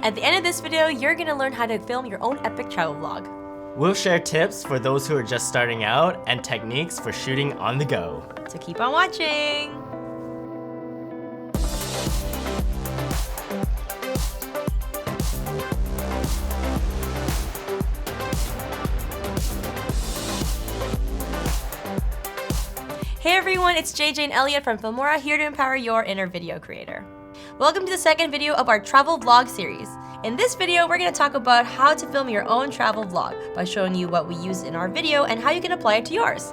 At the end of this video, you're gonna learn how to film your own epic travel vlog. We'll share tips for those who are just starting out and techniques for shooting on the go. So keep on watching! Hey everyone, it's JJ and Elliot from Filmora, here to empower your inner video creator. Welcome to the second video of our travel vlog series. In this video, we're going to talk about how to film your own travel vlog by showing you what we use in our video and how you can apply it to yours.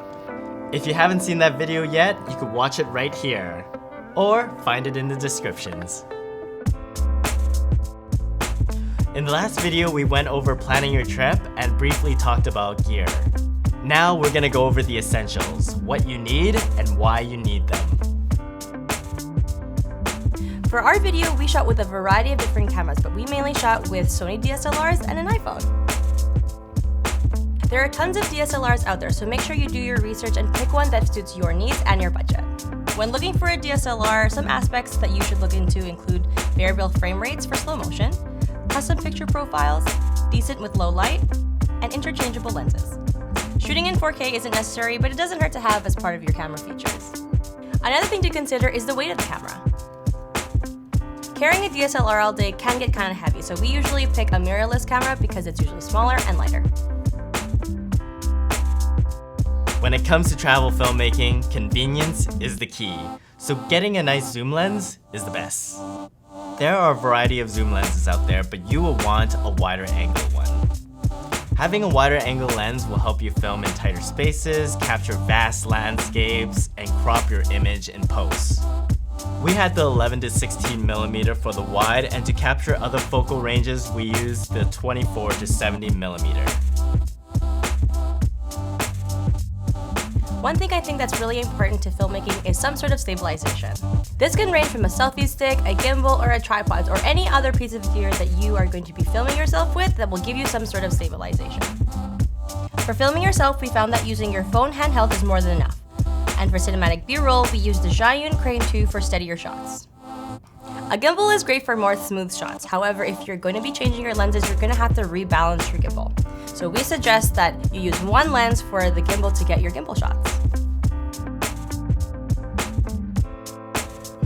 If you haven't seen that video yet, you can watch it right here, or find it in the descriptions. In the last video, we went over planning your trip and briefly talked about gear. Now we're gonna go over the essentials, what you need and why you need them. For our video, we shot with a variety of different cameras, but we mainly shot with Sony DSLRs and an iPhone. There are tons of DSLRs out there, so make sure you do your research and pick one that suits your needs and your budget. When looking for a DSLR, some aspects that you should look into include variable frame rates for slow motion, custom picture profiles, decent with low light, and interchangeable lenses. Shooting in 4K isn't necessary, but it doesn't hurt to have as part of your camera features. Another thing to consider is the weight of the camera. Carrying a DSLR all day can get kind of heavy, so we usually pick a mirrorless camera because it's usually smaller and lighter. When it comes to travel filmmaking, convenience is the key, so getting a nice zoom lens is the best. There are a variety of zoom lenses out there, but you will want a wider angle one. Having a wider angle lens will help you film in tighter spaces, capture vast landscapes, and crop your image in post. We had the 11 to 16 millimeter for the wide, and to capture other focal ranges, we used the 24 to 70 millimeter. One thing I think that's really important to filmmaking is some sort of stabilization. This can range from a selfie stick, a gimbal, or a tripod, or any other piece of gear that you are going to be filming yourself with that will give you some sort of stabilization. For filming yourself, we found that using your phone handheld is more than enough. And for cinematic B-roll, we used the Zhiyun Crane 2 for steadier shots. A gimbal is great for more smooth shots. However, if you're going to be changing your lenses, you're going to have to rebalance your gimbal. So we suggest that you use one lens for the gimbal to get your gimbal shots.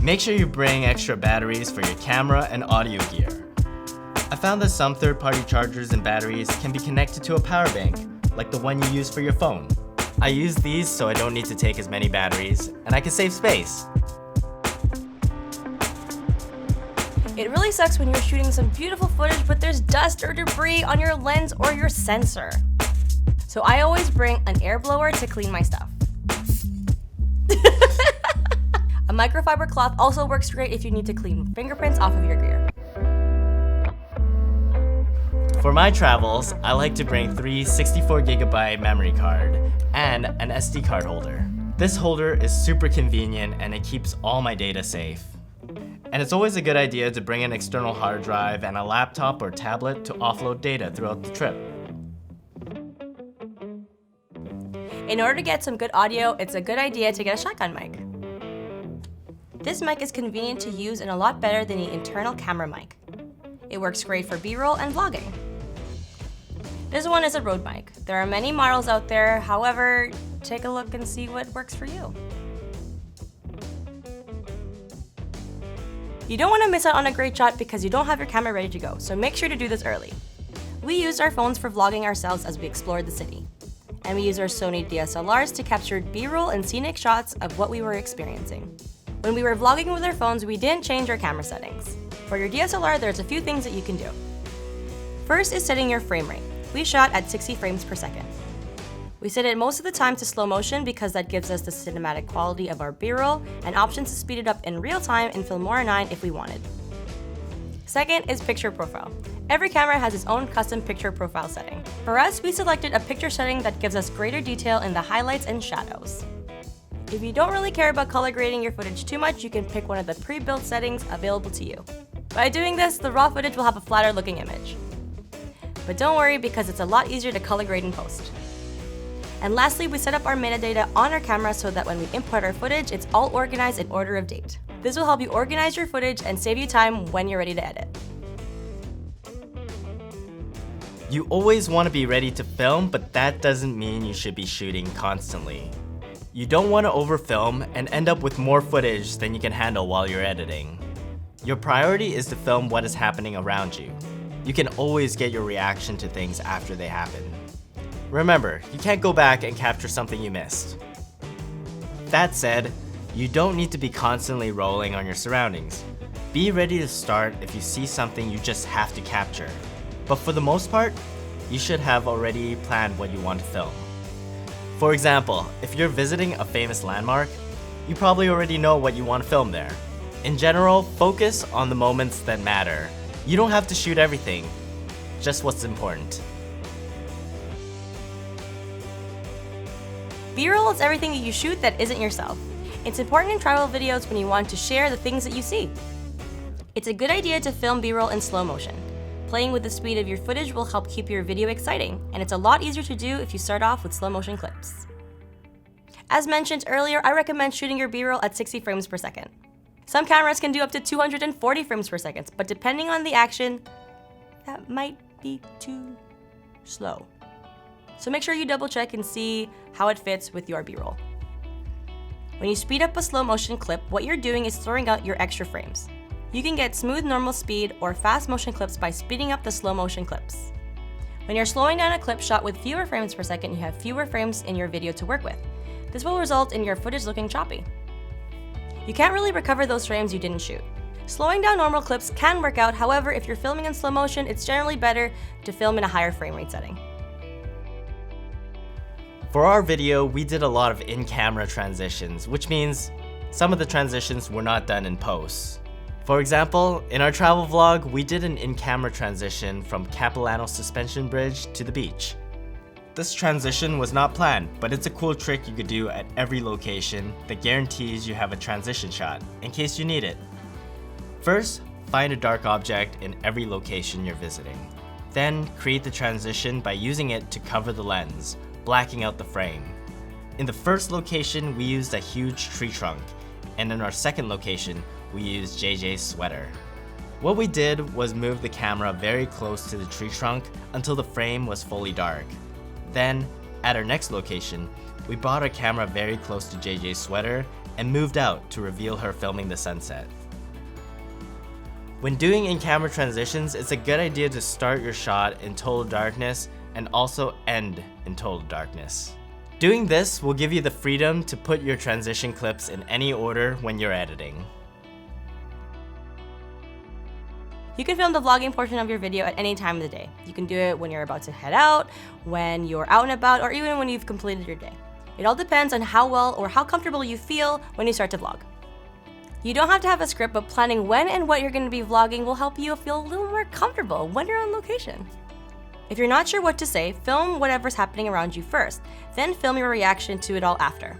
Make sure you bring extra batteries for your camera and audio gear. I found that some third-party chargers and batteries can be connected to a power bank, like the one you use for your phone. I use these so I don't need to take as many batteries, and I can save space. It really sucks when you're shooting some beautiful footage, but there's dust or debris on your lens or your sensor. So I always bring an air blower to clean my stuff. A microfiber cloth also works great if you need to clean fingerprints off of your gear. For my travels, I like to bring 3 64GB memory card and an SD card holder. This holder is super convenient and it keeps all my data safe. And it's always a good idea to bring an external hard drive and a laptop or tablet to offload data throughout the trip. In order to get some good audio, it's a good idea to get a shotgun mic. This mic is convenient to use and a lot better than the internal camera mic. It works great for B-roll and vlogging. This one is a Rode mic. There are many models out there, however, take a look and see what works for you. You don't want to miss out on a great shot because you don't have your camera ready to go, so make sure to do this early. We used our phones for vlogging ourselves as we explored the city. And we used our Sony DSLRs to capture B-roll and scenic shots of what we were experiencing. When we were vlogging with our phones, we didn't change our camera settings. For your DSLR, there's a few things that you can do. First is setting your frame rate. We shot at 60 frames per second. We set it most of the time to slow motion because that gives us the cinematic quality of our B-roll and options to speed it up in real time in Filmora 9 if we wanted. Second is picture profile. Every camera has its own custom picture profile setting. For us, we selected a picture setting that gives us greater detail in the highlights and shadows. If you don't really care about color grading your footage too much, you can pick one of the pre-built settings available to you. By doing this, the raw footage will have a flatter looking image. But don't worry because it's a lot easier to color grade in post. And lastly, we set up our metadata on our camera so that when we import our footage, it's all organized in order of date. This will help you organize your footage and save you time when you're ready to edit. You always want to be ready to film, but that doesn't mean you should be shooting constantly. You don't want to overfilm and end up with more footage than you can handle while you're editing. Your priority is to film what is happening around you. You can always get your reaction to things after they happen. Remember, you can't go back and capture something you missed. That said, you don't need to be constantly rolling on your surroundings. Be ready to start if you see something you just have to capture. But for the most part, you should have already planned what you want to film. For example, if you're visiting a famous landmark, you probably already know what you want to film there. In general, focus on the moments that matter. You don't have to shoot everything, just what's important. B-roll is everything that you shoot that isn't yourself. It's important in travel videos when you want to share the things that you see. It's a good idea to film B-roll in slow motion. Playing with the speed of your footage will help keep your video exciting, and it's a lot easier to do if you start off with slow motion clips. As mentioned earlier, I recommend shooting your B-roll at 60 frames per second. Some cameras can do up to 240 frames per second, but depending on the action, that might be too slow. So make sure you double check and see how it fits with your B-roll. When you speed up a slow motion clip, what you're doing is throwing out your extra frames. You can get smooth normal speed or fast motion clips by speeding up the slow motion clips. When you're slowing down a clip shot with fewer frames per second, you have fewer frames in your video to work with. This will result in your footage looking choppy. You can't really recover those frames you didn't shoot. Slowing down normal clips can work out, however, if you're filming in slow motion, it's generally better to film in a higher frame rate setting. For our video, we did a lot of in-camera transitions, which means some of the transitions were not done in post. For example, in our travel vlog, we did an in-camera transition from Capilano Suspension Bridge to the beach. This transition was not planned, but it's a cool trick you could do at every location that guarantees you have a transition shot, in case you need it. First, find a dark object in every location you're visiting. Then, create the transition by using it to cover the lens, blacking out the frame. In the first location, we used a huge tree trunk, and in our second location, we used JJ's sweater. What we did was move the camera very close to the tree trunk until the frame was fully dark. Then, at our next location, we brought our camera very close to JJ's sweater and moved out to reveal her filming the sunset. When doing in-camera transitions, it's a good idea to start your shot in total darkness and also end in total darkness. Doing this will give you the freedom to put your transition clips in any order when you're editing. You can film the vlogging portion of your video at any time of the day. You can do it when you're about to head out, when you're out and about, or even when you've completed your day. It all depends on how well or how comfortable you feel when you start to vlog. You don't have to have a script, but planning when and what you're going to be vlogging will help you feel a little more comfortable when you're on location. If you're not sure what to say, film whatever's happening around you first, then film your reaction to it all after.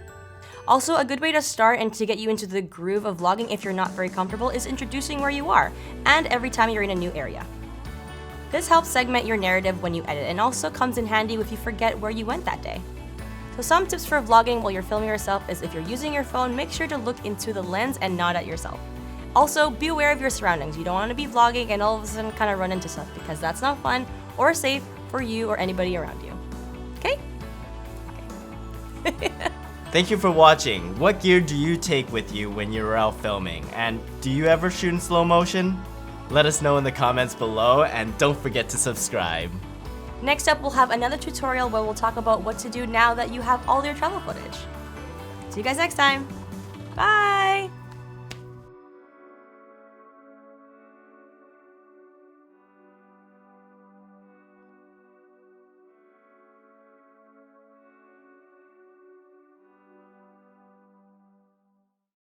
Also, a good way to start and to get you into the groove of vlogging if you're not very comfortable is introducing where you are, and every time you're in a new area. This helps segment your narrative when you edit and also comes in handy if you forget where you went that day. So some tips for vlogging while you're filming yourself is if you're using your phone, make sure to look into the lens and not at yourself. Also, be aware of your surroundings. You don't want to be vlogging and all of a sudden kind of run into stuff because that's not fun or safe for you or anybody around you. Okay? Okay. Thank you for watching. What gear do you take with you when you're out filming? And do you ever shoot in slow motion? Let us know in the comments below and don't forget to subscribe. Next up, we'll have another tutorial where we'll talk about what to do now that you have all your travel footage. See you guys next time. Bye!